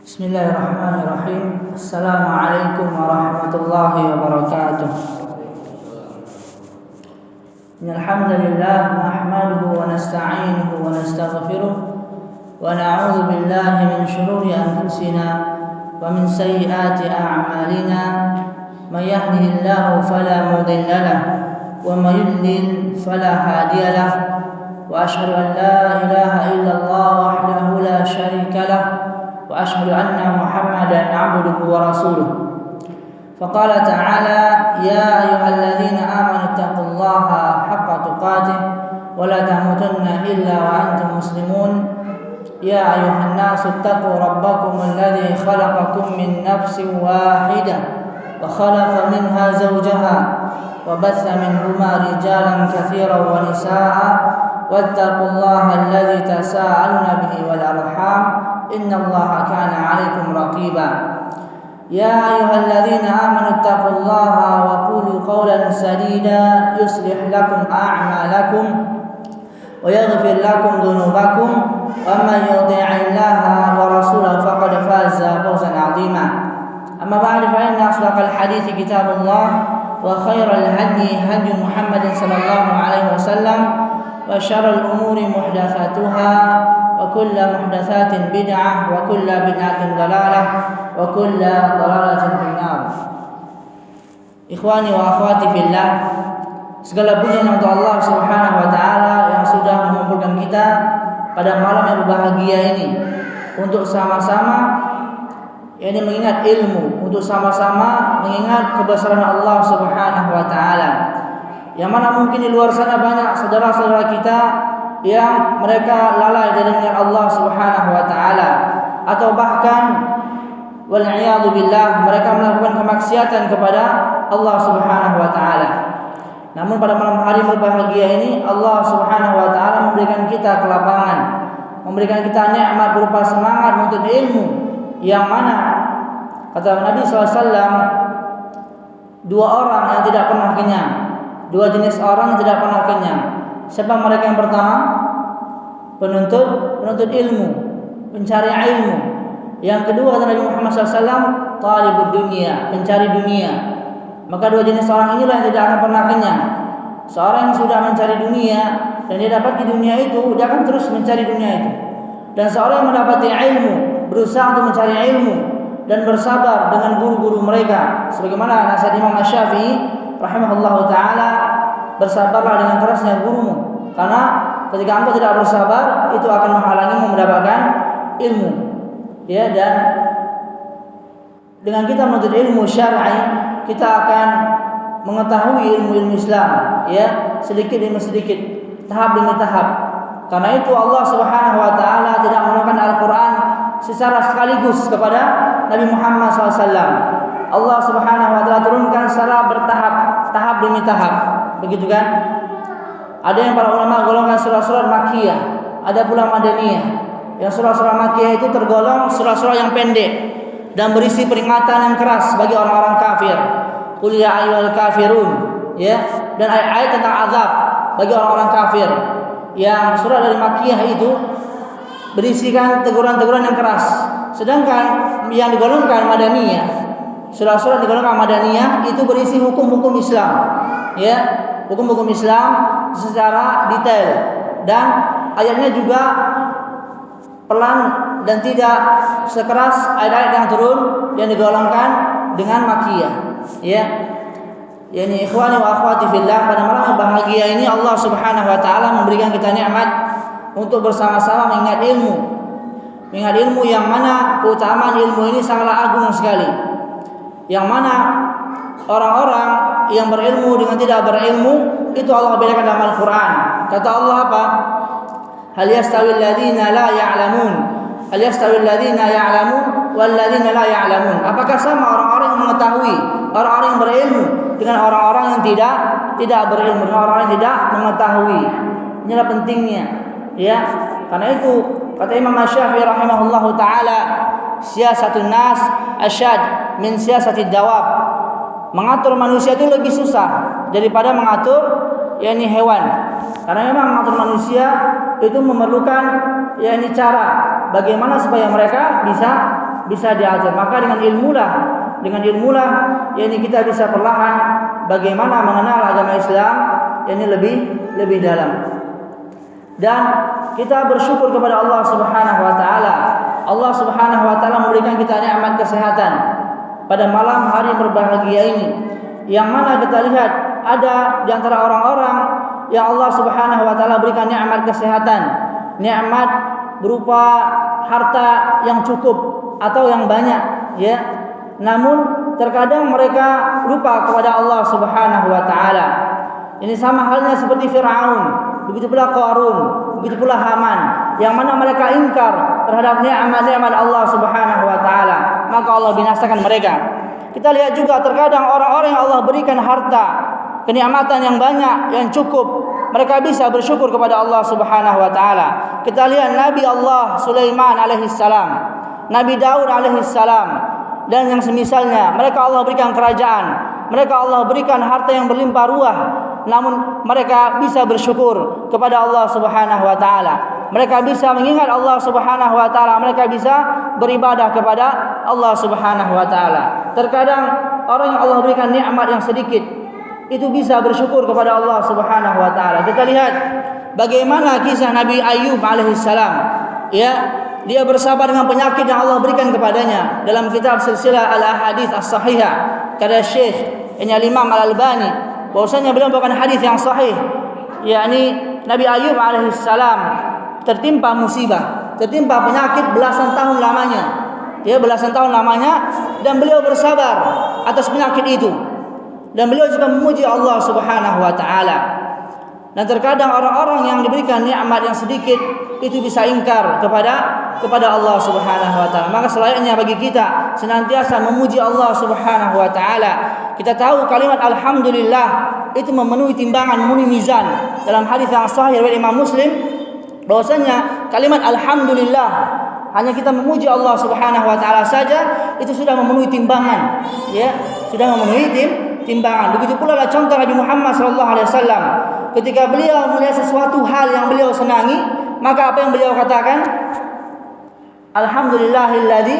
Bismillahirrahmanirrahim. Assalamualaikum warahmatullahi wabarakatuh. Alhamdulillah nahmaduhu wa nasta'inuhu wa nastaghfiruh wa na'udzu billahi min shururi anfusina wa min sayyiati a'malina. May yahdihillahu fala mudilla lahu wa may yudlil fala hadiya lahu. Wa asyhadu an la ilaha illallah wahdahu la syarika lahu wa asyhadu anna Muhammadan 'abduhu wa rasuluh. Faqala ta'ala ya ayyuhalladzina amanu taqullaha haqqa tuqatih wa la tamutunna illa wa antum muslimun. Ya ayyuhan nasu taqu rabbakum alladzi khalaqakum min nafsin wahidah wa khalaqa minha zawjaha wa batha minhuma rijalan katsiran wa nisaa'a wattaqullaha alladzi tasaaluna bihi wal arham innallaha kana 'alaikum raqiba. Ya ayyuhalladzina amanu taqullaha wa qulu qawlan sadida yuslih lakum a'malakum wa yaghfir lakum dhunubakum wa man yuti'illaha wa rasulahu faqad faza fawzan 'azima. Amma ba'du fa inna asdaqal hadithi kitabullah wa khairal hadi hadi Muhammadin sallallahu alaihi wasallam wa syarrul umuri muhdatsatuha wa kullu muhdatsatin bid'ah wa kullu bid'atin dhalalah wa kullu dhalalatin finnar. Ikhwani wa akhwati fillah, segala puji untuk Allah Subhanahu wa taala yang sudah mengumpulkan kita pada malam yang berbahagia ini untuk sama-sama mengingat ilmu, untuk sama-sama mengingat kebesaran Allah Subhanahu wa taala. Yang mana mungkin di luar sana banyak saudara-saudara kita yang mereka lalai dari mengingat Allah Subhanahu wa taala, atau bahkan wal a'yadu billah mereka melakukan kemaksiatan kepada Allah Subhanahu wa taala. Namun pada malam hari berbahagia ini Allah Subhanahu wa taala memberikan kita kelapangan, memberikan kita nikmat berupa semangat menuntut ilmu, yang mana kata Nabi SAW, dua orang yang tidak pernah kenyang, dua jenis orang yang tidak pernah kenyang. Siapa mereka? Yang pertama, penuntut ilmu, pencari ilmu. Yang kedua kata Nabi Muhammad SAW, talibud dunia, pencari dunia. Maka dua jenis orang inilah yang tidak akan pernah kenyang. Seorang yang sudah mencari dunia dan dia dapat di dunia itu, dia akan terus mencari dunia itu. Dan seorang yang mendapati ilmu, berusaha untuk mencari ilmu dan bersabar dengan guru-guru mereka. Sebagaimana nasihat Imam Asy-Syafi'i rahimahullahu taala, bersabarlah dengan kerasnya gurumu, karena ketika engkau tidak bersabar itu akan menghalangimu mendapatkan ilmu. Ya, dan dengan kita menuntut ilmu syar'i, kita akan mengetahui ilmu-ilmu Islam, ya, sedikit demi sedikit, tahap demi tahap. Karena itu Allah Subhanahu wa taala tidak menurunkan Al-Qur'an secara sekaligus kepada Nabi Muhammad SAW. Allah Subhanahu wa taala turunkan secara bertahap, tahap demi tahap. Begitu kan? Ada yang para ulama golongkan surah-surah Makkiyah, ada pula Madaniyah. Yang surah-surah Makkiyah itu tergolong surah-surah yang pendek dan berisi peringatan yang keras bagi orang-orang kafir. Qul ya ayyuhal kafirun, ya, dan ayat-ayat tentang azab bagi orang-orang kafir. Yang surah dari Makkiyah itu berisikan teguran-teguran yang keras. Sedangkan yang digolongkan Madaniyah, surah-surah yang digolongkan Madaniyah itu berisi hukum-hukum Islam, ya, hukum-hukum Islam secara detail, dan ayatnya juga pelan dan tidak sekeras ayat-ayat yang turun yang digolongkan dengan Makkiyah, ya. Yani ikhwani wa akhwati fillah, pada malam yang bahagia ini Allah Subhanahu wa taala memberikan kita nikmat untuk bersama-sama mengingat ilmu. Mengingat ilmu yang mana keutamaan ilmu ini sangatlah agung sekali. Yang mana orang-orang yang berilmu dengan tidak berilmu itu Allah bedakan dalam Al-Qur'an. Kata Allah apa? Hal yastawil ladzina la ya'lamun? Hal yastawil ladzina ya'lamun wal ladzina la ya'lamun? Apakah sama orang-orang yang mengetahui, orang-orang yang berilmu dengan orang-orang yang tidak berilmu, dengan orang-orang yang tidak mengetahui? Inilah pentingnya, ya. Karena itu kata Imam Asy-Syafi'i rahimahullahu taala, siyasatun nas asyad min siyasatid dawab. Mengatur manusia itu lebih susah daripada mengatur hewan. Karena memang mengatur manusia itu memerlukan cara bagaimana supaya mereka bisa diajar. Maka dengan ilmulah yakni kita bisa perlahan bagaimana mengenal agama Islam yakni lebih dalam. Dan kita bersyukur kepada Allah Subhanahu wa taala. Allah Subhanahu wa taala memberikan kita nikmat kesehatan pada malam hari berbahagia ini, yang mana kita lihat ada di antara orang-orang yang Allah Subhanahu wa taala berikan nikmat kesehatan, nikmat berupa harta yang cukup atau yang banyak, ya. Namun terkadang mereka lupa kepada Allah Subhanahu wa taala. Ini sama halnya seperti Firaun, begitu pula Qarun, begitu pula Haman, yang mana mereka ingkar terhadap nikmat-nikmat Allah Subhanahu wa taala, maka Allah binasakan mereka. Kita lihat juga terkadang orang-orang yang Allah berikan harta, kenikmatan yang banyak, yang cukup, mereka bisa bersyukur kepada Allah Subhanahu wa taala. Kita lihat Nabi Allah Sulaiman alaihissalam, Nabi Daud alaihissalam, dan yang semisalnya. Mereka Allah berikan kerajaan, mereka Allah berikan harta yang berlimpah ruah, namun mereka bisa bersyukur kepada Allah Subhanahu wa taala. Mereka bisa mengingat Allah Subhanahu wa taala, mereka bisa beribadah kepada Allah Subhanahu wa taala. Terkadang orang yang Allah berikan nikmat yang sedikit itu bisa bersyukur kepada Allah Subhanahu wa taala. Kita lihat bagaimana kisah Nabi Ayub alaihissalam, ya. Dia bersabar dengan penyakit yang Allah berikan kepadanya. Dalam kitab Silsilah Al-Ahadits As-Sahihah kata Syekh Imam Al-Albani, bahwasanya beliau membawakan hadis yang sahih, yakni Nabi Ayub alaihissalam tertimpa musibah, tertimpa penyakit belasan tahun lamanya. Ya, belasan tahun lamanya, dan beliau bersabar atas penyakit itu. Dan beliau juga memuji Allah Subhanahu wa taala. Dan terkadang orang-orang yang diberikan nikmat yang sedikit itu bisa ingkar kepada Allah Subhanahu wa taala. Maka selayaknya bagi kita senantiasa memuji Allah Subhanahu wa taala. Kita tahu kalimat alhamdulillah itu memenuhi timbangan, memenuhi mizan. Dalam hadis yang sahih riwayat Imam Muslim, bahwasanya kalimat alhamdulillah, hanya kita memuji Allah Subhanahu wa taala saja itu sudah memenuhi timbangan, ya, sudah memenuhi timbangan. Begitu pula contoh Nabi Muhammad sallallahu alaihi wasallam, ketika beliau melihat sesuatu hal yang beliau senangi, maka apa yang beliau katakan? Alhamdulillahilladzi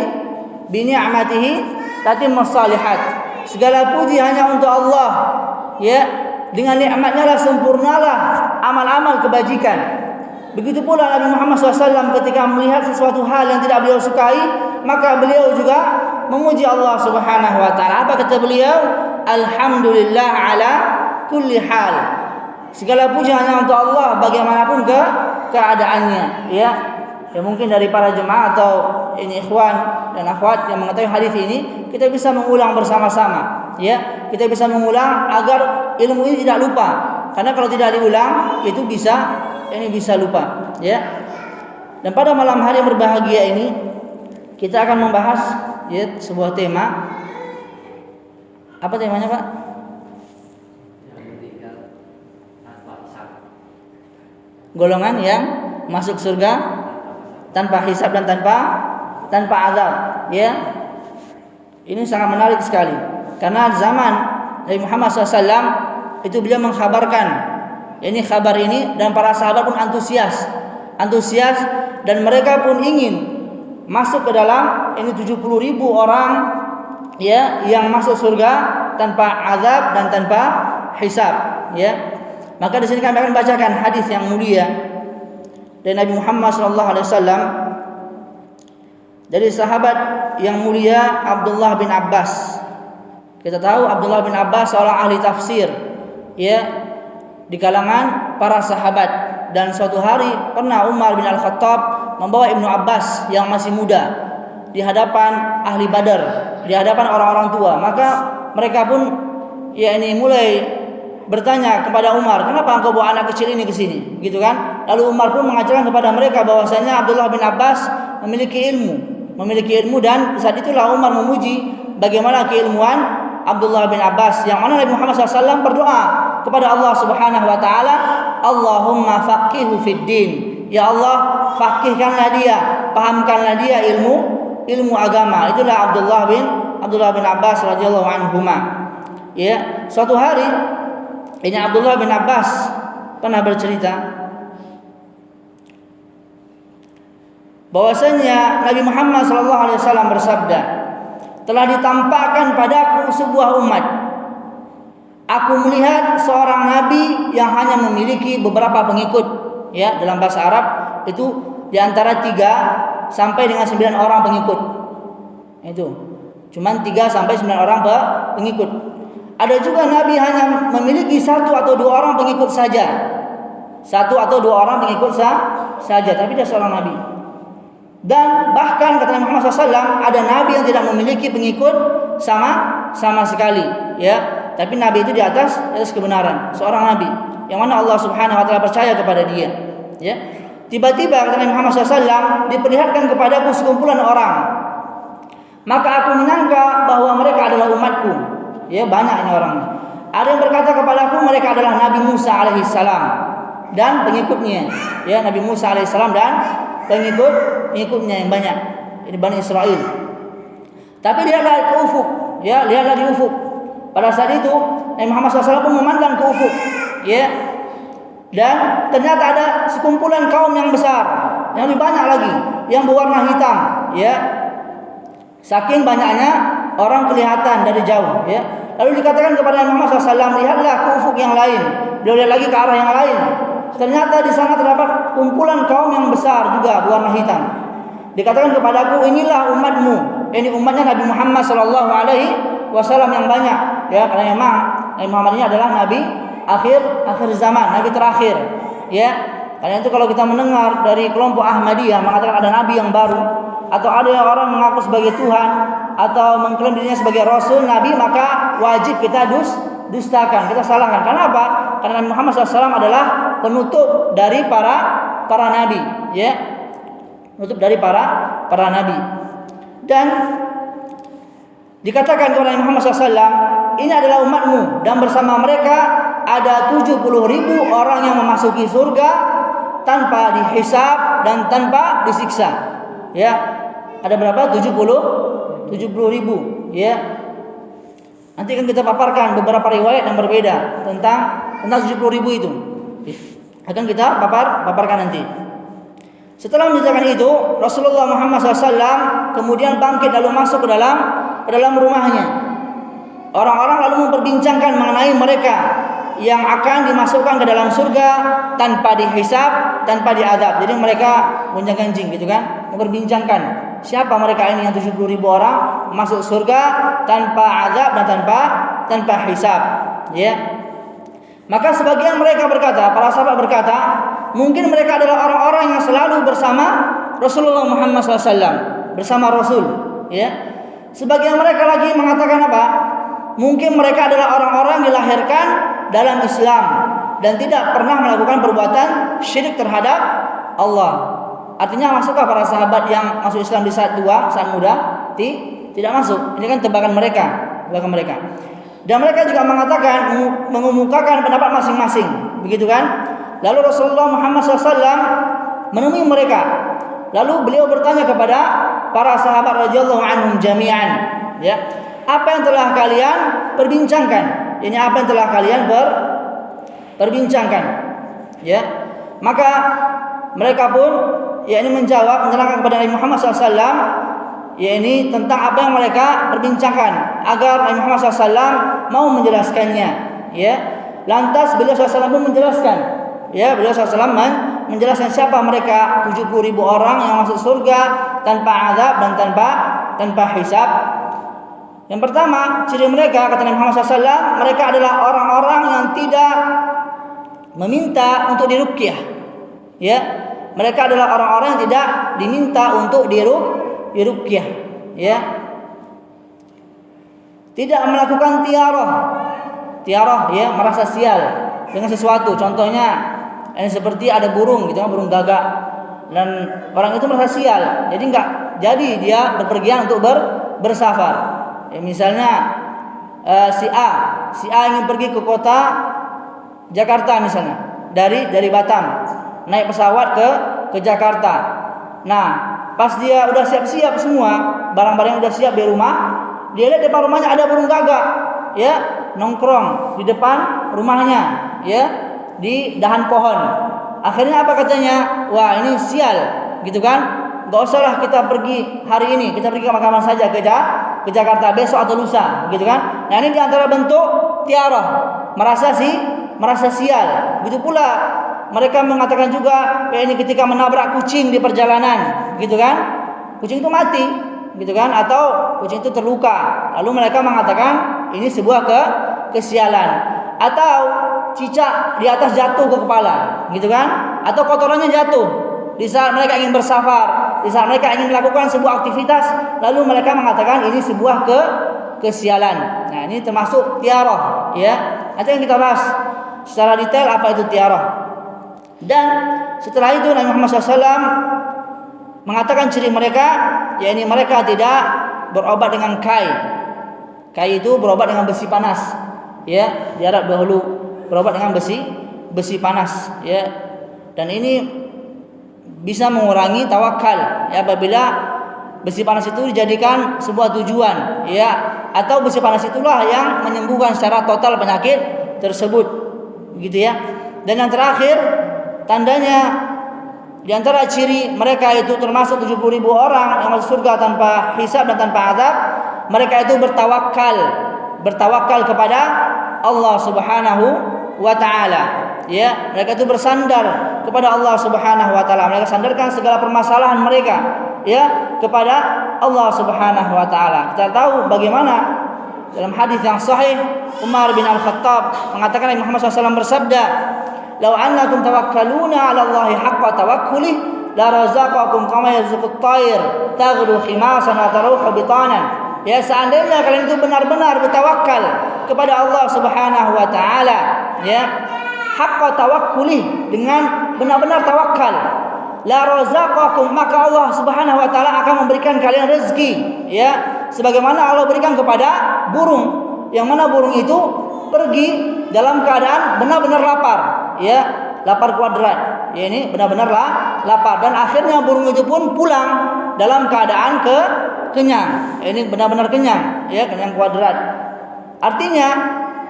bi ni'matihi tatimmus shalihat. Segala puji hanya untuk Allah, ya. Dengan nikmatnya lah sempurnalah amal-amal kebajikan. Begitu pula Nabi Muhammad SAW ketika melihat sesuatu hal yang tidak beliau sukai, maka beliau juga memuji Allah Subhanahu wa taala. Apa kata beliau? Alhamdulillah ala kulli hal. Segala puji hanya untuk Allah bagaimanapun keadaannya, ya. Ya, mungkin dari para jemaah atau ini ikhwan dan akhwat yang mengetahui hadis ini, kita bisa mengulang bersama-sama, ya. Kita bisa mengulang agar ilmu ini tidak lupa. Karena kalau tidak diulang itu bisa lupa, ya. Dan pada malam hari yang berbahagia ini kita akan membahas, ya, sebuah tema. Apa temanya, Pak? Golongan yang masuk surga tanpa hisab dan tanpa azab, ya. Ini sangat menarik sekali karena zaman Nabi Muhammad SAW itu beliau mengkhabarkan ini kabar ini, dan para sahabat pun antusias dan mereka pun ingin masuk ke dalam ini 70.000 orang, ya, yang masuk surga tanpa azab dan tanpa hisab, ya. Maka di sini kami akan bacakan hadis yang mulia dari Nabi Muhammad SAW dari sahabat yang mulia Abdullah bin Abbas. Kita tahu Abdullah bin Abbas seorang ahli tafsir, ya, di kalangan para sahabat. Dan suatu hari pernah Umar bin Al-Khattab membawa Ibnu Abbas yang masih muda di hadapan ahli Badar, di hadapan orang-orang tua. Maka mereka pun, ya, ini mulai bertanya kepada Umar, kenapa engkau bawa anak kecil ini ke sini, gitu kan? Lalu Umar pun mengajarkan kepada mereka bahwasanya Abdullah bin Abbas memiliki ilmu, dan saat itulah Umar memuji bagaimana keilmuan Abdullah bin Abbas, yang mana Nabi Muhammad SAW berdoa kepada Allah Subhanahu wa taala, Allahumma faqihhu fid din. Ya Allah, faqihkanlah dia, pahamkanlah dia ilmu agama. Itulah Abdullah bin Abbas radhiyallahu anhuma. Ya, suatu hari ini Abdullah bin Abbas pernah bercerita bahwasanya Nabi Muhammad SAW bersabda, telah ditampakkan padaku sebuah umat. Aku melihat seorang nabi yang hanya memiliki beberapa pengikut. Ya, dalam bahasa Arab itu di antara 3 sampai dengan 9 orang pengikut. Itu. Cuman 3 sampai 9 orang pengikut. Ada juga nabi hanya memiliki 1 atau 2 orang pengikut saja. 1 atau 2 orang pengikut saja, tapi dia seorang nabi. Dan bahkan kata Nabi Muhammad SAW, ada nabi yang tidak memiliki pengikut sama sekali, ya. Tapi nabi itu di atas kebenaran, seorang nabi yang mana Allah Subhanahu wa taala percaya kepada dia, ya. Tiba-tiba kata Nabi Muhammad SAW, diperlihatkan kepadaku sekumpulan orang. Maka aku menyangka bahwa mereka adalah umatku. Ya, banyaknya orangnya. Ada yang berkata kepadaku mereka adalah Nabi Musa alaihissalam dan pengikutnya. Ya, Nabi Musa alaihissalam dan pengikutnya yang banyak. Ini Bani Israel. Tapi lihatlah ke ufuk, ya, lihatlah di ufuk. Pada saat itu Nabi Muhammad SAW pun memandang ke ufuk, ya. Dan ternyata ada sekumpulan kaum yang besar, yang lebih banyak lagi, yang berwarna hitam, ya. Saking banyaknya orang kelihatan dari jauh, ya. Lalu dikatakan kepada Nabi Muhammad SAW, lihatlah ke ufuk yang lain. Beliau lihat lagi ke arah yang lain. Ternyata di sana terdapat kumpulan kaum yang besar juga berwarna hitam. Dikatakan kepadaku, inilah umatmu. Ini umatnya Nabi Muhammad SAW yang banyak, ya. Karena memang Nabi Muhammad ini adalah Nabi akhir zaman, Nabi terakhir, ya. Karena itu kalau kita mendengar dari kelompok Ahmadiyah mengatakan ada Nabi yang baru, atau ada yang orang mengaku sebagai Tuhan, atau mengklaim dirinya sebagai Rasul, Nabi, maka wajib kita dustakan, kita salahkan. Kenapa? Karena Nabi Muhammad SAW adalah penutup dari para nabi, ya, penutup dari para nabi. Dan dikatakan kepada Nabi Muhammad SAW, ini adalah umatmu, dan bersama mereka ada 70.000 orang yang memasuki surga tanpa dihisab dan tanpa disiksa. Ya, ada berapa? 70.000, ya. Nanti akan kita paparkan beberapa riwayat yang berbeda tentang 70.000 itu. Akan kita paparkan nanti. Setelah menceritakan itu, Rasulullah Muhammad SAW kemudian bangkit lalu masuk ke dalam rumahnya. Orang-orang lalu memperbincangkan mengenai mereka yang akan dimasukkan ke dalam surga tanpa dihisab, tanpa diadab. Jadi mereka gonjang-ganjing gitu kan, memperbincangkan siapa mereka ini yang 70.000 orang masuk surga tanpa azab dan tanpa hisab, ya. Maka sebagian mereka berkata, para sahabat berkata, mungkin mereka adalah orang-orang yang selalu bersama Rasulullah Muhammad SAW, bersama Rasul, ya. Sebagian mereka lagi mengatakan apa? Mungkin mereka adalah orang-orang yang dilahirkan dalam Islam dan tidak pernah melakukan perbuatan syirik terhadap Allah. Artinya maksudkah para sahabat yang masuk Islam di saat tua, saat muda? Tidak masuk. Ini kan tebakan mereka. Dan mereka juga mengatakan, mengemukakan pendapat masing-masing, begitu kan? Lalu Rasulullah Muhammad SAW menemui mereka. Lalu beliau bertanya kepada para sahabat radhiyallahu anhum jami'an, ya, apa yang telah kalian perbincangkan? Ini apa yang telah kalian perbincangkan, ya? Maka mereka pun yakni menjawab, menerangkan kepada Nabi Muhammad SAW, yakni tentang apa yang mereka perbincangkan agar Nabi Muhammad SAW mau menjelaskannya, ya. Lantas beliau SAW pun menjelaskan, ya, beliau SAW menjelaskan siapa mereka 70.000 orang yang masuk surga tanpa azab dan tanpa hisab. Yang pertama, ciri mereka kata Nabi Muhammad SAW, mereka adalah orang-orang yang tidak meminta untuk diruqyah, ya. Mereka adalah orang-orang yang tidak diminta untuk diruqyah, ya. Tidak melakukan tiarah, ya, merasa sial dengan sesuatu. Contohnya ini seperti ada burung gitu, burung gagak, dan orang itu merasa sial, jadi dia berpergian untuk bersafar. Ya, misalnya si A ingin pergi ke kota Jakarta misalnya, dari Batam naik pesawat ke Jakarta. Nah, pas dia udah siap-siap semua, barang-barang udah siap di rumah, dia lihat depan rumahnya ada burung gagak, ya, nongkrong di depan rumahnya, ya, di dahan pohon. Akhirnya apa katanya? Wah, ini sial, gitu kan? enggak usahlah kita pergi hari ini, kita pergi kapan saja ke Jakarta, besok atau lusa, gitu kan? Nah, ini di antara bentuk tiarah, merasa sial. Begitu pula mereka mengatakan juga, ini ketika menabrak kucing di perjalanan, gitu kan? Kucing itu mati, gitu kan? Atau kucing itu terluka. Lalu mereka mengatakan ini sebuah kesialan. Atau cicak di atas jatuh ke kepala, gitu kan? Atau kotorannya jatuh di saat mereka ingin bersafar, di saat mereka ingin melakukan sebuah aktivitas, lalu mereka mengatakan ini sebuah kesialan. Nah, ini termasuk tiarah, ya. Nanti yang kita bahas secara detail apa itu tiarah. Dan setelah itu Nabi Muhammad SAW mengatakan ciri mereka, yakni mereka tidak berobat dengan kai. Kai itu berobat dengan besi panas, ya. Di Arab dahulu berobat dengan besi panas, ya. Dan ini bisa mengurangi tawakal, ya, apabila besi panas itu dijadikan sebuah tujuan, ya, atau besi panas itulah yang menyembuhkan secara total penyakit tersebut, begitu ya. Dan yang terakhir, tandanya di antara ciri mereka itu termasuk 70.000 orang yang masuk surga tanpa hisab dan tanpa azab, mereka itu bertawakal kepada Allah Subhanahu wa taala, ya. Mereka itu bersandar kepada Allah Subhanahu wa taala. Mereka sandarkan segala permasalahan mereka, ya, kepada Allah Subhanahu wa taala. Kita tahu bagaimana dalam hadis yang sahih Umar bin Al-Khattab mengatakan, Nabi Muhammad SAW bersabda, "Lau annakum tawakkaluna 'ala Allahi haqqa tawakkulih la razaqakum kama yarzuqut tayr taghdu khimasan wa taruhu bitanan." Ya, seandainya kalian itu benar-benar bertawakal kepada Allah Subhanahu wa taala, ya, haqqa tawakkulih, dengan benar-benar tawakal, la razaqakum, maka Allah Subhanahu wa taala akan memberikan kalian rezeki, ya, sebagaimana Allah berikan kepada burung, yang mana burung itu pergi dalam keadaan benar-benar lapar, ya, lapar kuadrat, ya, ini benar-benar lapar, dan akhirnya burung itu pun pulang dalam keadaan kenyang, ini benar-benar kenyang, ya, kenyang kuadrat. Artinya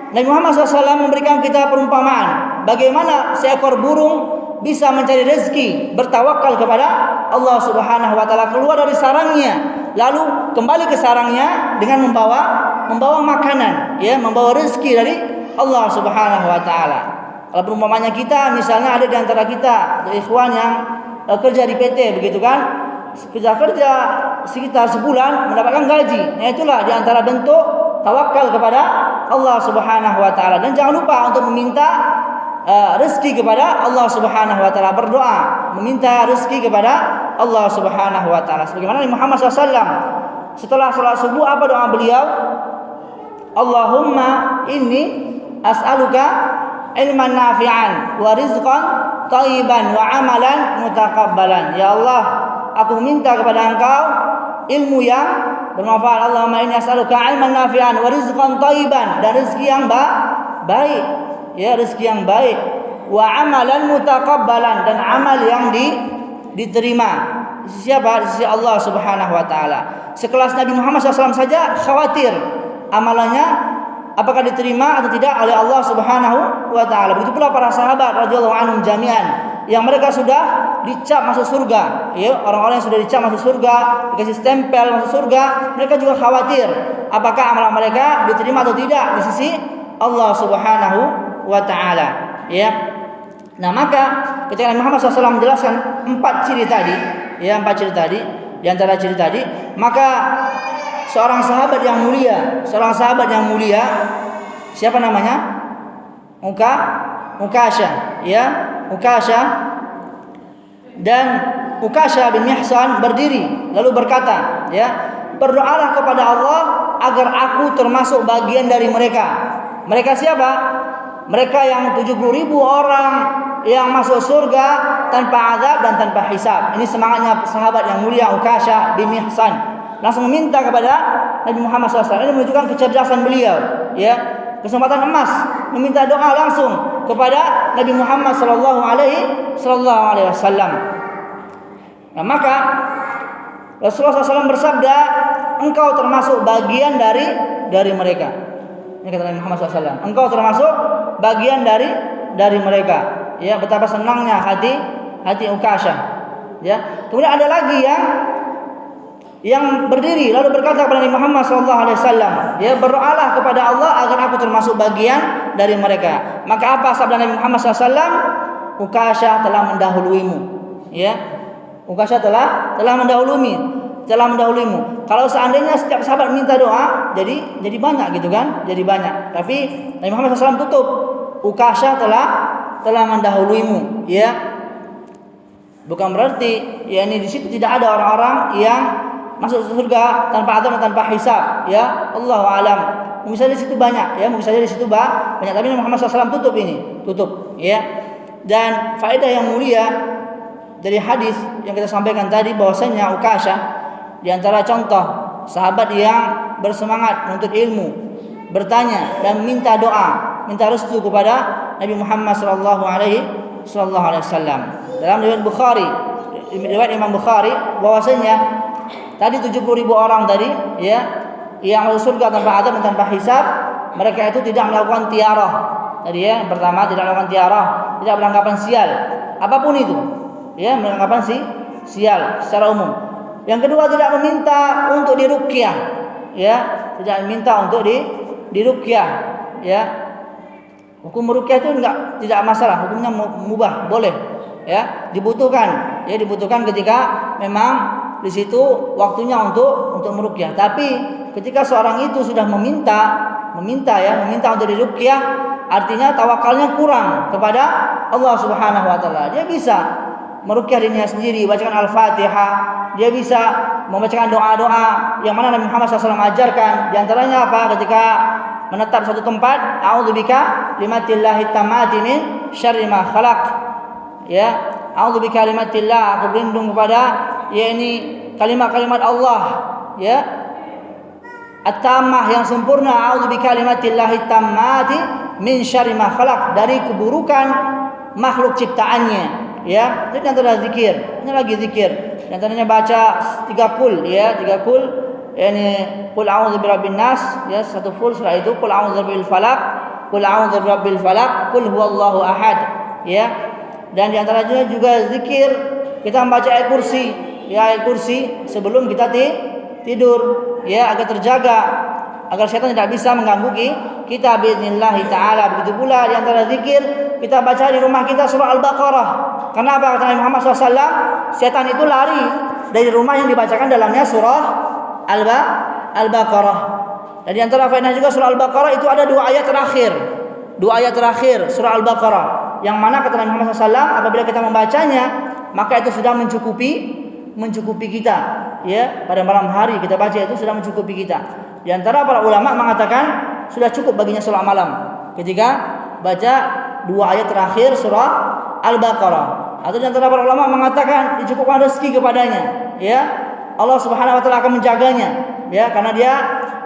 Nabi Muhammad SAW memberikan kita perumpamaan bagaimana seekor burung bisa mencari rezeki, bertawakal kepada Allah Subhanahu wa taala, keluar dari sarangnya lalu kembali ke sarangnya dengan membawa makanan, ya, membawa rezeki dari Allah Subhanahu wa taala. Kalau perumpamannya kita, misalnya ada di antara kita ikhwan yang kerja di PT, begitu kan? Kerja sekitar sebulan mendapatkan gaji. Nah, itulah di antara bentuk tawakal kepada Allah Subhanahu wa taala. Dan jangan lupa untuk meminta rezeki kepada Allah Subhanahu wa taala, berdoa meminta rezeki kepada Allah Subhanahu wa taala. Sebagaimana Nabi Muhammad SAW setelah salat subuh, apa doa beliau? Allahumma inni as'aluka ilman nafi'an wa rizqan thayyiban wa amalan mutakabbalan. Ya Allah, aku minta kepada Engkau ilmu yang bermanfaat. Allahumma inni as'aluka ilman nafi'an wa rizqan thayyiban, dan rezeki yang baik, ya, rezeki yang baik, wa amalan mutakabbalan, dan amal yang diterima. Di sisi siapa? Di sisi Allah Subhanahu wa taala. Sekelas Nabi Muhammad SAW saja khawatir amalannya apakah diterima atau tidak oleh Allah Subhanahu wa taala. Begitu pula para sahabat radhiyallahu anhum jami'an yang mereka sudah dicap masuk surga, ya, orang-orang yang sudah dicap masuk surga, dikasih stempel masuk surga, mereka juga khawatir apakah amalan mereka diterima atau tidak di sisi Allah Subhanahu wa taala, ya. Nah, maka ketika Nabi Muhammad SAW menjelaskan 4 ciri tadi, ya, 4 ciri tadi, di antara ciri tadi, maka seorang sahabat yang mulia, siapa namanya? Ukasha, ya, Ukasha. Dan Ukasha bin Mihsan berdiri lalu berkata, ya, berdoalah kepada Allah agar aku termasuk bagian dari mereka. Mereka siapa? Mereka yang 70.000 orang yang masuk surga tanpa azab dan tanpa hisab. Ini semangatnya sahabat yang mulia Ukasha bin Mihsan. Langsung meminta kepada Nabi Muhammad SAW. Ini menunjukkan kecerdasan beliau, ya, kesempatan emas, meminta doa langsung kepada Nabi Muhammad sallallahu alaihi wasallam. Nah, maka Rasulullah SAW bersabda, engkau termasuk bagian dari mereka. Ini kata Nabi Muhammad SAW, engkau termasuk bagian dari mereka. Ya, betapa senangnya hati Ukasha, Ya. Kemudian ada lagi yang berdiri lalu berkata kepada Nabi Muhammad sallallahu alaihi wasallam, ya, berdoalah kepada Allah agar aku termasuk bagian dari mereka. Maka apa sabda Nabi Muhammad sallallahu alaihi wasallam? Ukasyah telah mendahuluimu. Ya. Ukasyah telah mendahuluimu. Kalau seandainya setiap sahabat minta doa, jadi banyak gitu kan? Jadi banyak. Tapi Nabi Muhammad SAW tutup. Ukasyah telah mendahuluimu, ya. Bukan berarti ya ini di situ tidak ada orang-orang yang masuk surga tanpa azab dan tanpa hisab, ya. Allahu a'lam. Mungkin saja di situ banyak, ya. Mungkin saja di situ banyak. Tapi Nabi Muhammad SAW tutup, ya. Dan faedah yang mulia dari hadis yang kita sampaikan tadi bahwasanya Ukasyah di antara contoh sahabat yang bersemangat menuntut ilmu, bertanya dan minta doa, minta restu kepada Nabi Muhammad sallallahu alaihi wasallam. Dalam riwayat Imam Bukhari bahwasanya tadi 70.000 orang tadi, ya, yang masuk surga tanpa azab dan tanpa hisab, mereka itu tidak melakukan tiarah. Tadi ya, yang pertama tidak melakukan tiarah, tidak beranggapan sial, apapun itu. Ya, beranggapan sial secara umum. Yang kedua tidak meminta untuk diruqyah, ya, tidak meminta untuk diruqyah, ya. Hukum ruqyah itu tidak masalah, hukumnya mubah, boleh, ya, dibutuhkan ketika memang di situ waktunya untuk meruqyah. Tapi ketika seorang itu sudah meminta untuk diruqyah, artinya tawakalnya kurang kepada Allah Subhanahu wa taala. Dia bisa meruqyah dirinya sendiri, bacakan Al-Fatihah, dia bisa membacakan doa-doa yang mana Nabi Muhammad SAW ajarkan. Di antaranya apa? Ketika menetap suatu tempat, a'udzubika limatillahi tammati min syarri ma khalaq. Ya, a'udzubika limatillah, aku berlindung kepada kalimat-kalimat Allah, ya, at-tammah yang sempurna, a'udzubika limatillahi tammati min syarri ma khalaq, dari keburukan makhluk ciptaannya. Ya, itu antara zikir. Ini lagi zikir. Di antaranya baca 3 kul, ya, 3 kul. Yani qul a'udzu birabbin nas, ya, 1 full. Setelah itu qul a'udzu birabbil falaq, qul a'udzu birabbil falaq, qul huwallahu ahad, ya. Dan di antaranya juga zikir kita membaca ayat kursi, ya, ayat kursi sebelum kita tidur, ya, agar terjaga, agar setan tidak bisa mengganggu kita biidznillah taala. Begitu pula di antara zikir kita baca di rumah kita surah Al-Baqarah. Kenapa? Kata Nabi Muhammad SAW, setan itu lari dari rumah yang dibacakan dalamnya surah Al-Baqarah. Dan di antara faedah juga surah Al-Baqarah itu ada 2 ayat terakhir surah Al-Baqarah, yang mana kata Nabi Muhammad SAW, apabila kita membacanya maka itu sudah mencukupi kita, ya. Pada malam hari kita baca itu sudah mencukupi kita. Di antara para ulama mengatakan sudah cukup baginya sholat malam ketika baca 2 ayat terakhir surah Al-Baqarah. Atau di antara para ulama mengatakan dicukupkan rezeki kepadanya, ya. Allah Subhanahu wa taala akan menjaganya, ya, karena dia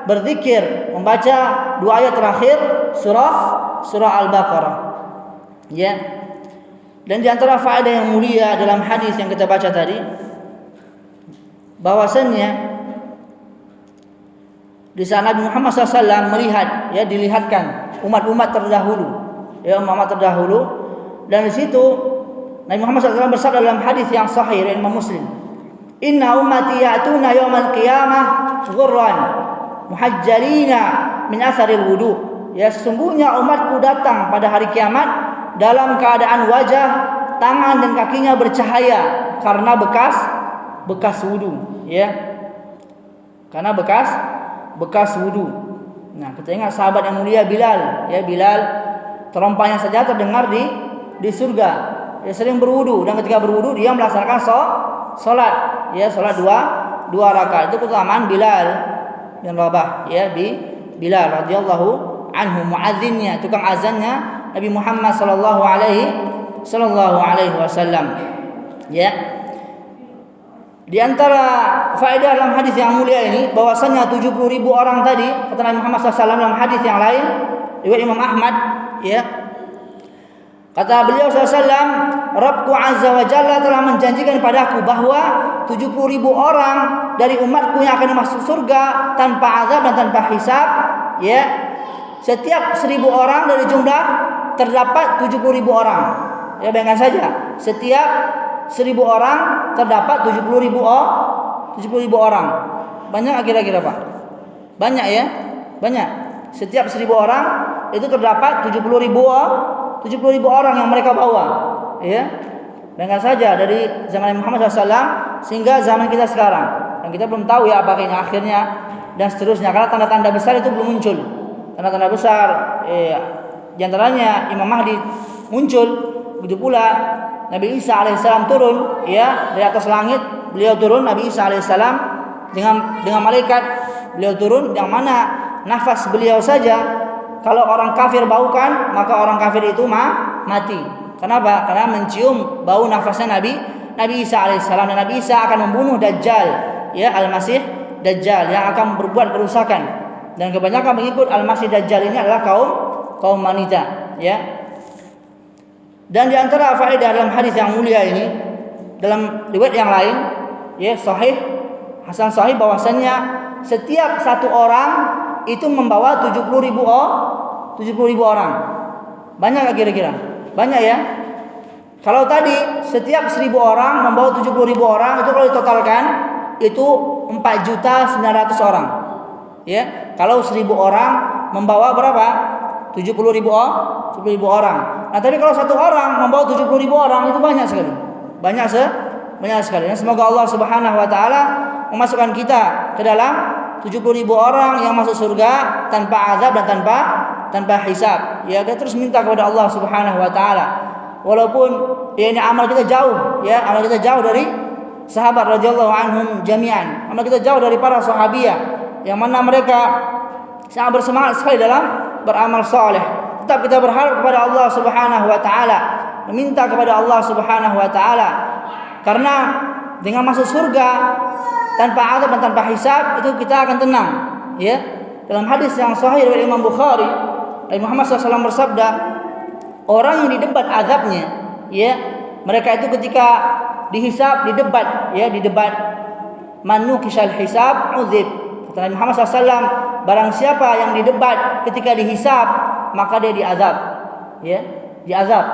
berzikir membaca 2 ayat terakhir surah Al-Baqarah, ya. Dan di antara faedah yang mulia dalam hadis yang kita baca tadi, bahwasannya di sana Nabi Muhammad SAW melihat, ya, dilihatkan umat-umat terdahulu, ya, umat terdahulu. Dan di situ Nabi Muhammad SAW bersabda dalam hadis yang sahih dari Imam Muslim, inna ummati ya'tuna yawmal qiyamah ghurran muhajjalina min atharil wudu. Ya, sesungguhnya umatku datang pada hari kiamat dalam keadaan wajah, tangan dan kakinya bercahaya karena bekas wudu, ya. Karena bekas wudu. Nah, kita ingat sahabat yang mulia Bilal, ya, Bilal terompahnya saja terdengar di surga. Dia sering berwudu, dan ketika berwudu dia melaksanakan salat, ya, salat 2 rakaat. Itu keutamaan Bilal bin Rabah, ya, Bilal radhiyallahu anhu, muadzinnya, tukang azannya Nabi Muhammad sallallahu alaihi wasallam, ya. Di antara faedah dalam hadis yang mulia ini bahwasanya 70.000 orang tadi, kata Nabi Muhammad SAW dalam hadis yang lain riwayat Imam Ahmad, ya, kata beliau SAW, Rabbku Azza wa Jalla telah menjanjikan padaku bahwa 70.000 orang dari umatku yang akan masuk surga tanpa azab dan tanpa hisab, ya. Setiap 1.000 orang dari jumlah terdapat 70.000 orang. Ya, bayangkan saja, setiap 1000 orang terdapat 70.000 orang. Banyak kira-kira Pak? Banyak ya? Banyak. Setiap 1000 orang itu terdapat 70.000 orang yang mereka bawa. Ya. Dengan saja dari zaman Muhammad SAW sehingga zaman kita sekarang. Dan kita belum tahu ya apakah ini akhirnya dan seterusnya, karena tanda-tanda besar itu belum muncul. Tanda-tanda besar di antaranya Imam Mahdi muncul, begitu pula Nabi Isa alaihissalam turun ya dari atas langit. Beliau turun, Nabi Isa alaihissalam dengan malaikat, beliau turun yang mana nafas beliau saja kalau orang kafir baukan, maka orang kafir itu mati. Kenapa? Karena mencium bau nafasnya Nabi Isa alaihissalam, dan Nabi Isa akan membunuh Dajjal, ya Al-Masih Dajjal yang akan berbuat kerusakan. Dan kebanyakan mengikut Al-Masih Dajjal ini adalah kaum wanita, ya. Dan di antara faedah dalam hadis yang mulia ini, dalam riwayat yang lain, ya sahih, hasan sahih, bahwasannya setiap satu orang itu membawa 70.000 orang. Banyak gak kira-kira? Banyak ya. Kalau tadi setiap 1000 orang membawa 70.000 orang, itu kalau ditotalkan itu 4.900.000 orang. Ya, kalau 1000 orang membawa berapa? 70.000 orang. Nah, tapi kalau satu orang membawa 70.000 orang itu banyak sekali. Banyak sekali. Dan semoga Allah Subhanahu wa taala memasukkan kita ke dalam 70.000 orang yang masuk surga tanpa azab dan tanpa hisab. Ya, kita terus minta kepada Allah Subhanahu wa taala. Walaupun ya ini amal kita jauh, ya, amal kita jauh dari sahabat radhiyallahu anhum jami'an. Amal kita jauh dari para sahabiah yang mana mereka sangat bersemangat sekali dalam beramal saleh. Tetap kita berharap kepada Allah Subhanahu wa taala, meminta kepada Allah Subhanahu wa taala, karena dengan masuk surga tanpa azab dan tanpa hisab itu kita akan tenang, ya. Dalam hadis yang sahih dari Imam Bukhari, Nabi Muhammad SAW bersabda, orang yang didebat azabnya, ya, mereka itu ketika dihisab, didebat, ya, didebat, manu kisal hisab uzib. Kata Nabi Muhammad SAW, barang siapa yang didebat ketika dihisab, maka dia diazab, ya, diazab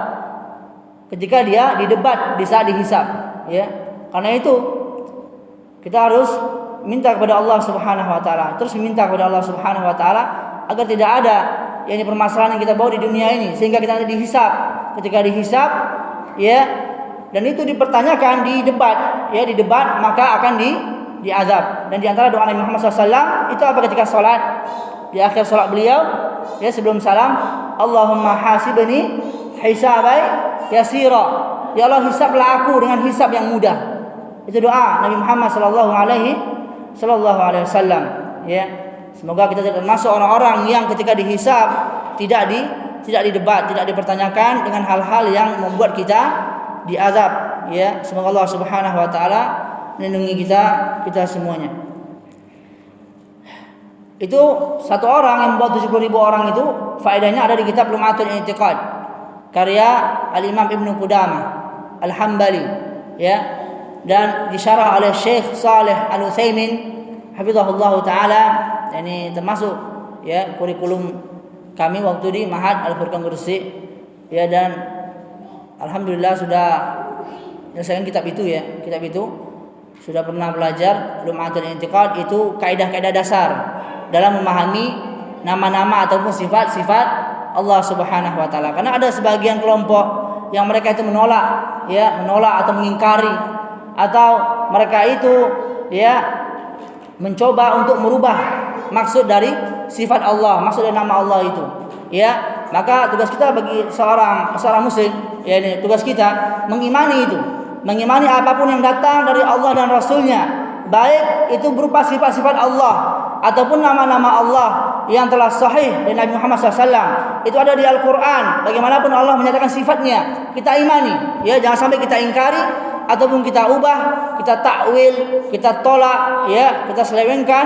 ketika dia didebat di saat dihisab, ya. Karena itu kita harus minta kepada Allah Subhanahu wa taala, terus minta kepada Allah Subhanahu wa taala agar tidak ada yang permasalahan yang kita bawa di dunia ini sehingga kita nanti dihisab. Ketika dihisab, ya, dan itu dipertanyakan di debat, ya, di debat maka akan diazab. Dan di antara doa Nabi Muhammad SAW itu apa ketika salat? Di akhir salat beliau, ya, sebelum salam, Allahumma hasibni hisabai yasira. Ya Allah, hisablah aku dengan hisab yang mudah. Itu doa Nabi Muhammad sallallahu alaihi wasallam, ya. Semoga kita termasuk orang-orang yang ketika dihisab tidak didebat, tidak dipertanyakan dengan hal-hal yang membuat kita diazab, ya. Semoga Allah Subhanahu wa taala melindungi kita semuanya. Itu satu orang yang membuat 70.000 orang itu faedahnya ada di kitab Lum'atul I'tiqad karya Al-Imam Ibnu Qudamah Al-Hambali, ya, dan disyarah oleh Syekh Saleh Al-Utsaimin hafizahullah taala. Ini termasuk, ya, kurikulum kami waktu di Ma'had Al-Furqan Gresik, ya, dan alhamdulillah sudah menyelesaikan kitab itu, ya. Kitab itu sudah pernah belajar Lum'atul I'tiqad, itu kaidah-kaidah dasar dalam memahami nama-nama ataupun sifat-sifat Allah Subhanahu wa taala. Karena ada sebagian kelompok yang mereka itu menolak atau mengingkari, atau mereka itu, ya, mencoba untuk merubah maksud dari sifat Allah, maksud dari nama Allah itu, ya. Maka tugas kita bagi seorang muslim, ya, ini tugas kita mengimani itu, mengimani apapun yang datang dari Allah dan Rasulnya, baik itu berupa sifat-sifat Allah ataupun nama-nama Allah yang telah sahih dari Nabi Muhammad SAW. Itu ada di Al-Quran. Bagaimanapun Allah menyatakan sifatnya, kita imani, ya, jangan sampai kita ingkari ataupun kita ubah, kita takwil, kita tolak, ya, kita selewengkan,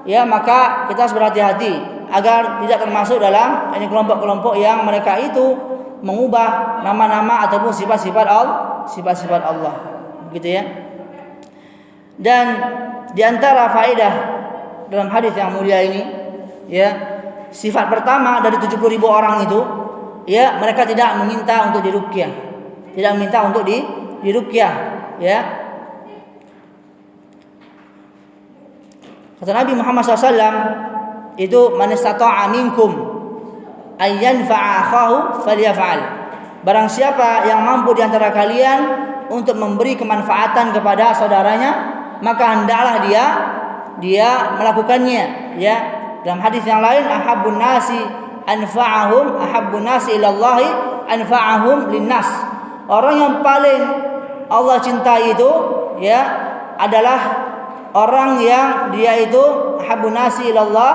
ya. Maka kita harus berhati-hati agar tidak termasuk dalam ini kelompok-kelompok yang mereka itu mengubah nama-nama ataupun sifat-sifat Allah, begitu, ya. Dan di antara faedah dalam hadis yang mulia ini, ya, sifat pertama dari 70.000 orang itu, ya, mereka tidak meminta untuk diruqyah, tidak meminta untuk diruqyah, ya. Kata Nabi Muhammad SAW itu, man istata'a minkum ayyan fa'akhahu falyaf'al. Barang siapa yang mampu di antara kalian untuk memberi kemanfaatan kepada saudaranya, maka hendaklah dia melakukannya, ya. Dalam hadis yang lain, ahabbun nasi anfa'ahum ahabbun nasi ilallahi anfa'ahum linnas. Orang yang paling Allah cintai itu, ya, adalah orang yang dia itu ahabbun nasi ilallah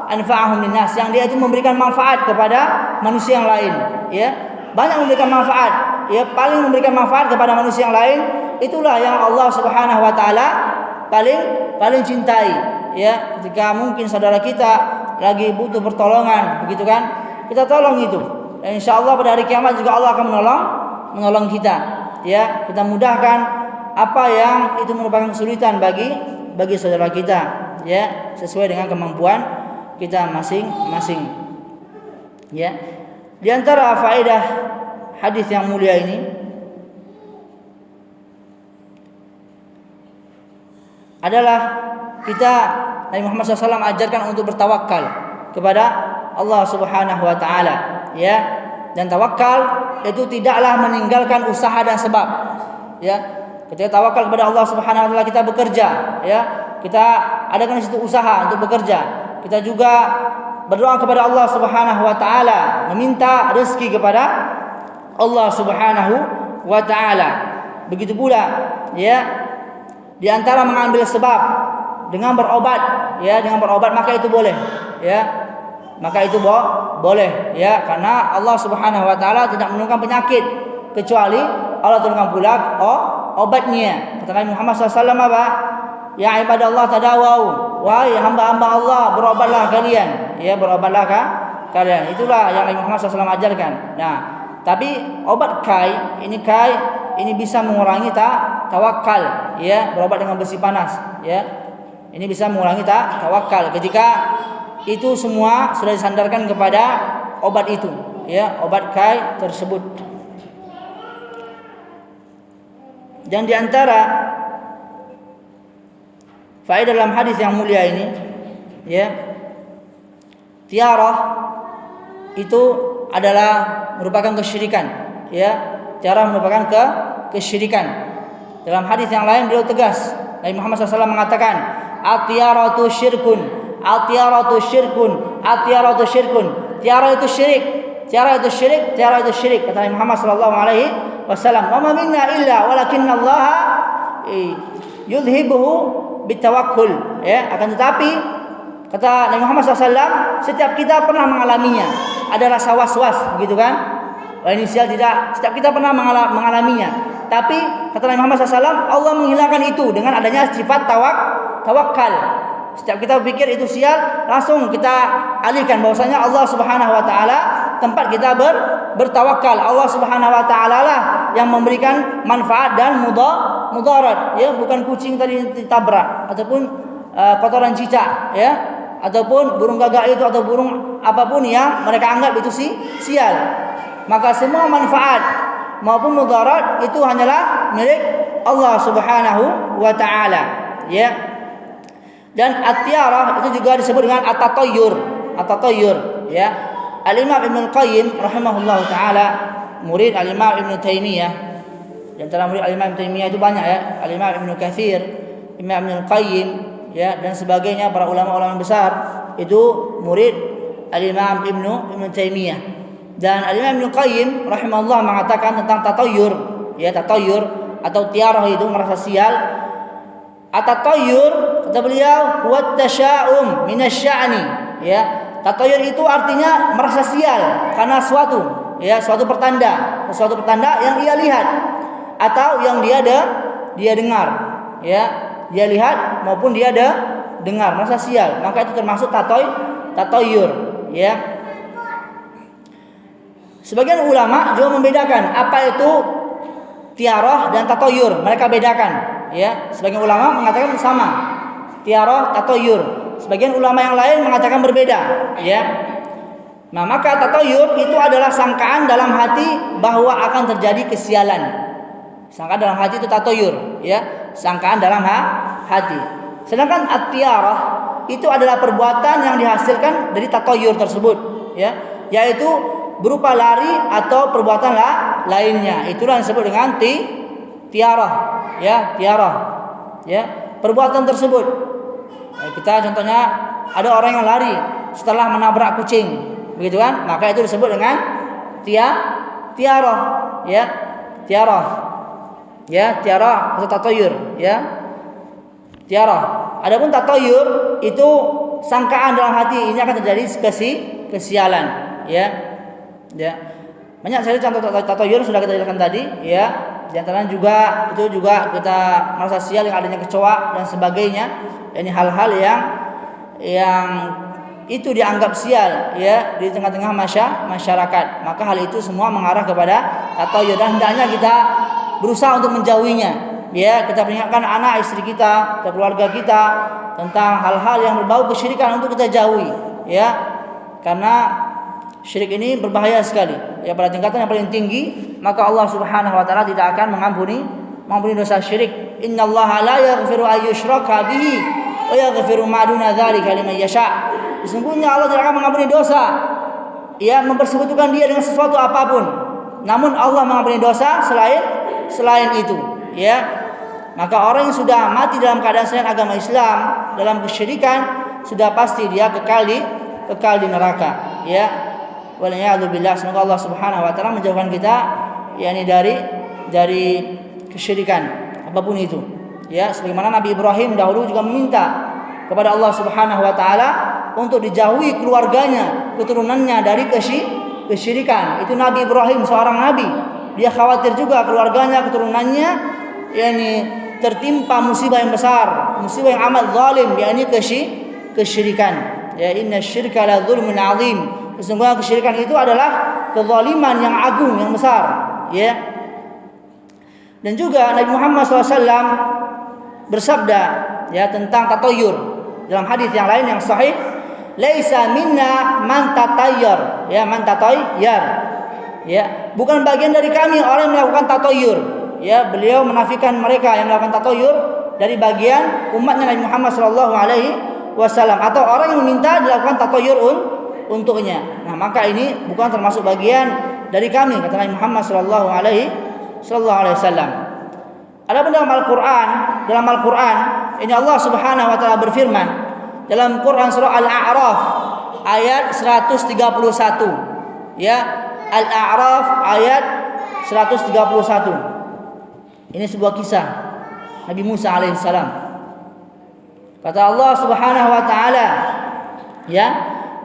anfa'ahum linnas, yang dia itu memberikan manfaat kepada manusia yang lain, ya. Banyak memberikan manfaat, ya, paling memberikan manfaat kepada manusia yang lain, itulah yang Allah Subhanahu wa taala paling cintai, ya. Ketika mungkin saudara kita lagi butuh pertolongan, begitu kan, kita tolong itu, dan insyaallah pada hari kiamat juga Allah akan menolong kita, ya. Kita mudahkan apa yang itu merupakan kesulitan bagi saudara kita, ya, sesuai dengan kemampuan kita masing-masing, ya. Di antara faedah hadis yang mulia ini adalah kita, Nabi Muhammad SAW ajarkan untuk bertawakal kepada Allah Subhanahu wa taala, ya. Dan tawakal itu tidaklah meninggalkan usaha dan sebab, ya. Ketika tawakal kepada Allah Subhanahu wa taala, kita bekerja, ya. Kita adakan situ usaha untuk bekerja. Kita juga berdoa kepada Allah Subhanahu wa taala, meminta rezeki kepada Allah Subhanahu wa taala. Begitu pula, ya, di antara mengambil sebab dengan berobat, ya, dengan berobat maka itu boleh, ya. Maka itu boleh, ya, karena Allah Subhanahu wa taala tidak menurunkan penyakit kecuali Allah turunkan pula obatnya. Kata Nabi Muhammad SAW apa? Ya ibadallah tadawau, wahai hamba-hamba Allah, berobatlah kalian, ya, berobatlah kalian. Itulah yang Nabi Muhammad SAW ajarkan. Nah, tapi obat ini bisa mengurangi tawakal, ya, berobat dengan besi panas, ya. Ini bisa mengurangi tawakal ketika itu semua sudah disandarkan kepada obat itu, ya, obat kai tersebut. Dan di antara faedah dalam hadis yang mulia ini, ya, tiarah itu adalah merupakan kesyirikan, ya. Tiarah merupakan kesyirikan. Dalam hadis yang lain beliau tegas, Nabi Muhammad SAW mengatakan, at-tiaratu syirkun, at-tiaratu syirkun, at-tiaratu syirkun. Tiarah itu syirik, tiarah itu syirik, tiarah itu syirik. Kata Nabi Muhammad SAW, wa ma minna illa walakinallaha yudhibuhu bitawakkul, ya. Akan tetapi kata Nabi Muhammad SAW, setiap kita pernah mengalaminya, ada rasa was-was, begitu kan? Inisial tidak, setiap kita pernah mengalaminya. Tapi kata Nabi Muhammad SAW, Allah menghilangkan itu dengan adanya sifat tawakal. Setiap kita berpikir itu sial, langsung kita alihkan bahwasanya Allah Subhanahu wa taala tempat kita bertawakal. Allah Subhanahu wa taala lah yang memberikan manfaat dan mudarat, ya, bukan kucing tadi ditabrak ataupun kotoran cicak, ya, ataupun burung gagak itu atau burung apapun yang mereka anggap itu sial. Maka semua manfaat maupun mudarat itu hanyalah milik Allah Subhanahu wa taala, ya. Dan at-tiarah itu juga disebut dengan at-tatayyur, ya. Al-Imam Ibnu Qayyim rahimahullahu taala, murid Al-Imam Ibnu Taimiyah. Di antara murid Al-Imam Ibnu Taimiyah itu banyak, ya. Al-Imam Ibnu Katsir, Imam Ibnu Qayyim, ya, dan sebagainya, para ulama-ulama besar itu murid Al-Imam Ibnu Taimiyah. Dan Al-Imam Ibnu Qayyim rahimahullah mengatakan tentang tatayyur, ya, tatayyur atau tiarah itu merasa sial. At-tatayyur, kata beliau, huwa tasya'um minasya'ni, ya. Tatayyur itu artinya merasa sial karena suatu, ya, suatu pertanda yang ia lihat atau yang dia dengar, ya, dia lihat maupun dia dengar, merasa sial, maka itu termasuk tatayyur, ya. Sebagian ulama juga membedakan apa itu tiarah dan tatayyur, mereka bedakan, ya. Sebagian ulama mengatakan sama, tiarah, tatayyur. Sebagian ulama yang lain mengatakan berbeda, ya. Nah, maka tatayyur itu adalah sangkaan dalam hati bahwa akan terjadi kesialan, Sangkaan dalam hati itu tatoyur, ya, sangkaan dalam hati. Sedangkan at-tiyarah itu adalah perbuatan yang dihasilkan dari tatoyur tersebut, ya, yaitu berupa lari atau perbuatan lainnya. Itulah yang disebut dengan tiarah, ya, tiarah, ya, perbuatan tersebut. Kita contohnya ada orang yang lari setelah menabrak kucing, begitu kan? Maka itu disebut dengan tiarah, ya, tiarah, ya, tiarah atau tatoyur, ya, tiarah. Adapun tatoyur itu sangkaan dalam hati, ini akan terjadi kesialan, ya, ya. Banyak sekali contoh tatoyur sudah kita jelaskan tadi, ya. Di antaranya juga itu juga kita merasa sial yang adanya kecoa dan sebagainya. Ini hal-hal yang itu dianggap sial, ya, di tengah-tengah masyarakat. Maka hal itu semua mengarah kepada tatoyur dan hendaknya kita berusaha untuk menjauhinya. Ya, kita peringatkan anak istri kita, keluarga kita tentang hal-hal yang berbau kesyirikan untuk kita jauhi, ya. Karena syirik ini berbahaya sekali. Ya, pada tingkatan yang paling tinggi, maka Allah Subhanahu wa taala tidak akan mengampuni dosa syirik. Innallaha la yaghfiru ayyushraka bihi wa yaghfiru ma duna dzalika liman yasha. Sesungguhnya Allah tidak akan mengampuni dosa, ya, mempersekutukan Dia dengan sesuatu apapun. Namun Allah mengampuni dosa selain itu, ya. Maka orang yang sudah mati dalam keadaan selain agama Islam, dalam kesyirikan, sudah pasti dia kekal di neraka, ya. Waliyadzubillah. Semoga Allah Subhanahu wa taala menjauhkan kita, yakni dari kesyirikan apapun itu, ya. Sebagaimana Nabi Ibrahim dahulu juga meminta kepada Allah Subhanahu wa taala untuk dijauhi keluarganya, keturunannya dari kesyirikan. Itu Nabi Ibrahim, seorang nabi. Dia khawatir juga keluarganya, keturunannya, yakni tertimpa musibah yang besar, musibah yang amat zalim, yakni kesyirikan. Ya, innasyirka la dzulmun adzim. Sesungguhnya kesyirikan itu adalah kezaliman yang agung, yang besar, ya. Dan juga Nabi Muhammad SAW bersabda, ya, tentang tatoyur dalam hadis yang lain yang sahih, laisa minna man tatayyar, ya, man tatayyar, ya, bukan bagian dari kami orang yang melakukan tatoyur, ya. Beliau menafikan mereka yang melakukan tatoyur dari bagian umatnya Nabi Muhammad SAW, atau orang yang meminta dilakukan tatoyur untuknya. Nah, maka ini bukan termasuk bagian dari kami, kata Nabi Muhammad sallallahu alaihi wasallam. Adapun dalam Al-Qur'an, ini Allah Subhanahu wa taala berfirman dalam Quran surah Al-A'raf ayat 131. Ya, Al-A'raf ayat 131. Ini sebuah kisah Nabi Musa alaihissalam. Kata Allah Subhanahu wa taala, ya,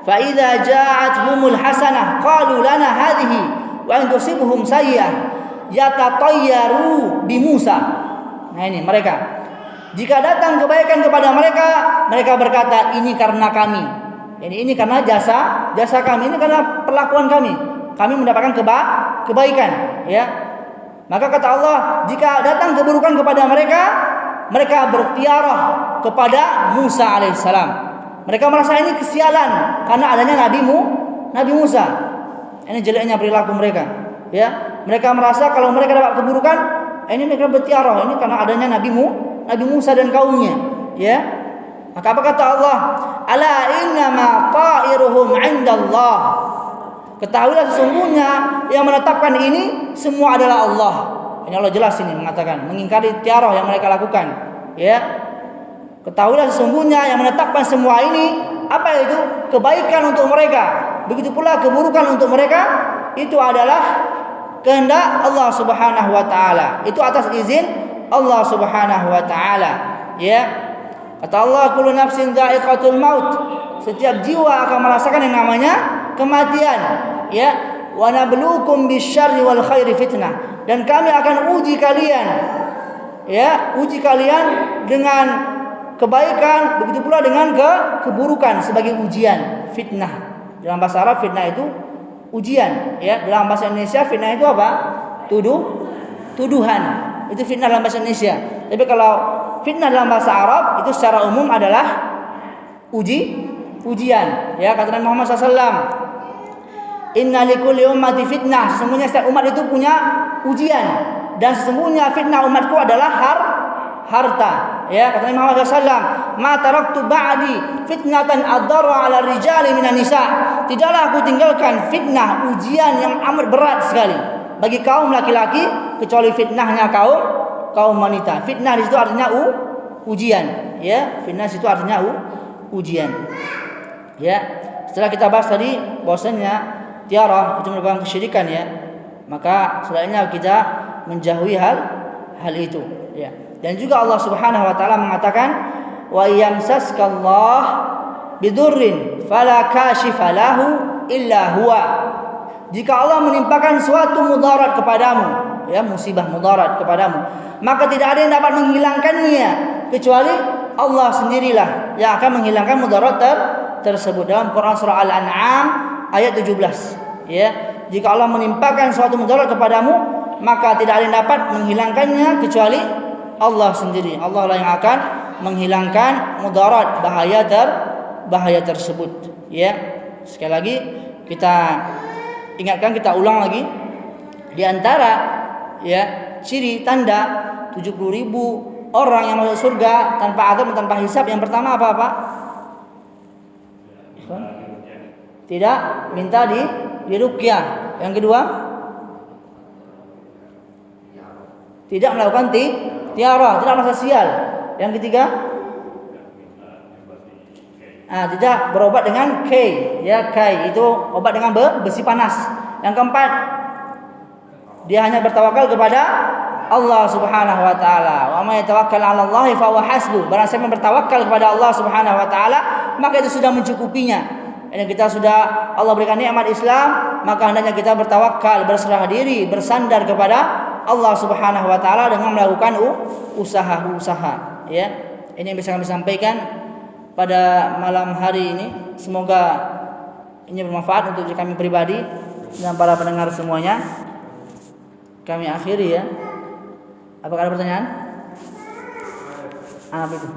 fa idza ja'atuhumul hasanah qalu lana hadhihi wa in tusibhum sayyi'ah yatatayyaru bi Musa. Nah, ini mereka. Jika datang kebaikan kepada mereka, mereka berkata, ini karena kami. Ini karena jasa kami, ini karena perlakuan kami. Kami mendapatkan kebaikan, ya. Maka kata Allah, jika datang keburukan kepada mereka, mereka bertiarah kepada Musa alaihissalam. Mereka merasa ini kesialan karena adanya Nabi Musa. Ini jeleknya perilaku mereka, ya. Mereka merasa kalau mereka dapat keburukan, ini mereka bertiarah, ini karena adanya Nabi Musa dan kaumnya, ya. Maka apa kata Allah? Ala innama ta'iruhum 'indallah. Ketahuilah sesungguhnya yang menetapkan ini semua adalah Allah. Ini Allah jelas ini mengatakan, mengingkari tiarah yang mereka lakukan, ya. Ketahuilah sesungguhnya yang menetapkan semua ini apa itu? Kebaikan untuk mereka. Begitu pula keburukan untuk mereka itu adalah kehendak Allah Subhanahu wa taala. Itu atas izin Allah Subhanahu wa taala, ya. Kata Allah, kullu nafsin dha'iqatul maut. Setiap jiwa akan merasakan yang namanya kematian, ya. Wa nabluukum bisyarri wal khairi fitnah. Dan kami akan uji kalian, ya, uji kalian dengan kebaikan, begitu pula dengan keburukan sebagai ujian, fitnah. Dalam bahasa Arab fitnah itu ujian, ya. Dalam bahasa Indonesia fitnah itu apa? Tuduhan. Itu fitnah dalam bahasa Indonesia. Tapi kalau fitnah dalam bahasa Arab itu secara umum adalah ujian, ya. Kata Nabi Muhammad SAW, inna likulli ummati fitnah. Sesungguhnya setiap umat itu punya ujian, dan sesungguhnya fitnah umatku adalah harta. Ya, kata Nabi Muhammad SAW, "Ma taraktu ba'di fitnatan adarra 'ala rijali minan nisa." Tidaklah aku tinggalkan fitnah, ujian yang amat berat sekali bagi kaum laki-laki kecuali fitnahnya kaum wanita. Fitnah di situ artinya ujian, ya. Fitnah di situ artinya ujian. Ya. Setelah kita bahas tadi bahwasanya tiarah itu merupakan kesyirikan, ya. Maka selanjutnya kita menjauhi hal itu, ya. Dan juga Allah Subhanahu wa taala mengatakan, "Wa yamsaskallah bidurrin fala kashifa lahu illa huwa." Jika Allah menimpakan suatu mudarat kepadamu, ya, musibah mudarat kepadamu, maka tidak ada yang dapat menghilangkannya kecuali Allah sendirilah yang akan menghilangkan mudarat tersebut. Dalam Quran surah Al-An'am ayat 17, ya. Jika Allah menimpakan suatu mudarat kepadamu, maka tidak ada yang dapat menghilangkannya kecuali Allah sendiri. Allah lah yang akan menghilangkan mudarat bahaya tersebut, ya. Sekali lagi kita ingatkan, kita ulang lagi, di antara, ya, ciri tanda 70.000 orang yang masuk surga tanpa azab dan tanpa hisab, yang pertama apa? Tidak minta diruqyah. Yang kedua, tidak melakukan tiarah, tidak merasa sial. Yang ketiga, tidak berobat dengan kai, ya, kai itu obat dengan besi panas. Yang keempat, dia hanya bertawakal kepada Allah Subhanahu wa taala. Wa may tawakkal 'ala Allah fa huwa hasbuh. Barang siapa bertawakal kepada Allah Subhanahu wa taala, maka itu sudah mencukupinya. Dan kita sudah Allah berikan nikmat Islam, maka hendaknya kita bertawakal, berserah diri, bersandar kepada Allah Subhanahu wa taala dengan melakukan usaha-usaha, ya. Ini yang bisa kami sampaikan pada malam hari ini. Semoga ini bermanfaat untuk kami pribadi dan para pendengar semuanya. Kami akhiri, ya. Apakah ada pertanyaan? Apa itu?